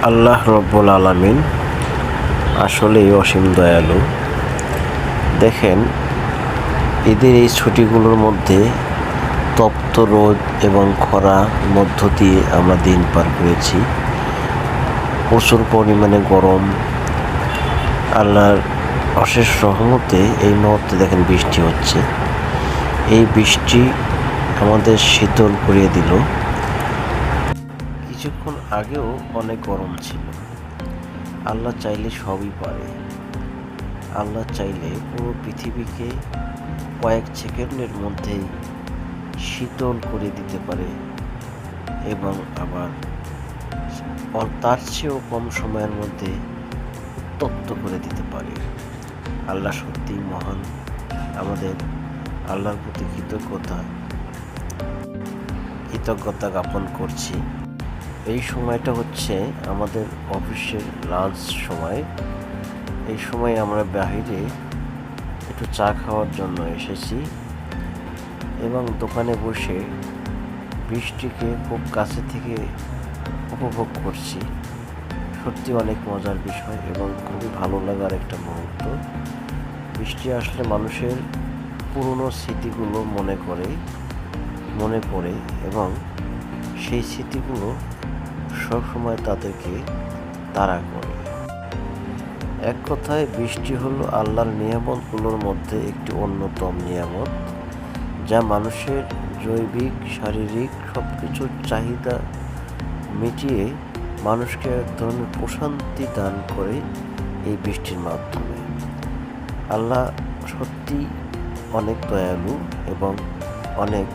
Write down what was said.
আল্লাহ রব্বুল আলামিন আসলেই অসীম দয়ালু। দেখেন, ঈদের এই ছুটিগুলোর মধ্যে তপ্ত রোদ এবং খরার মধ্য দিয়ে আমরা দিন পার করেছি। প্রচুর পরিমাণে গরম। আল্লাহর অশেষ রহমতে এই মুহূর্তে দেখেন বৃষ্টি হচ্ছে। এই বৃষ্টি আমাদের শীতল করিয়ে দিল। কিছুক্ষণ আগেও অনেক গরম ছিল। আল্লাহ চাইলে সবই পারে। আল্লাহ চাইলে পুরো পৃথিবীকে কয়েক সেকেন্ডের মধ্যেই শীতল করে দিতে পারে এবং আবার তার চেয়েও কম সময়ের মধ্যে উত্তপ্ত করে দিতে পারে। আল্লাহ সত্যিই মহান। আমাদের আল্লাহর প্রতি কৃতজ্ঞতা জ্ঞাপন করছি। এই সময়টা হচ্ছে আমাদের অফিসের লাঞ্চ সময়। এই সময় আমরা বাইরে একটু চা খাওয়ার জন্য এসেছি এবং দোকানে বসে বৃষ্টিকে খুব কাছে থেকে উপভোগ করছি। সত্যি অনেক মজার বিষয় এবং খুবই ভালো লাগার একটা মুহূর্ত। বৃষ্টি আসলে মানুষের পুরনো স্মৃতিগুলো মনে পড়ে এবং সেই স্মৃতিগুলো সবসময় তাদেরকে তাড়া করে। এক কথায় বৃষ্টি হলো আল্লাহর নিয়ামতগুলোর মধ্যে একটি অন্যতম নিয়ামত, যা মানুষের জৈবিক শারীরিক সব কিছুর চাহিদা মিটিয়ে মানুষকে এক ধরনের প্রশান্তি দান করে এই বৃষ্টির মাধ্যমে। আল্লাহ সত্যি অনেক দয়ালু এবং অনেক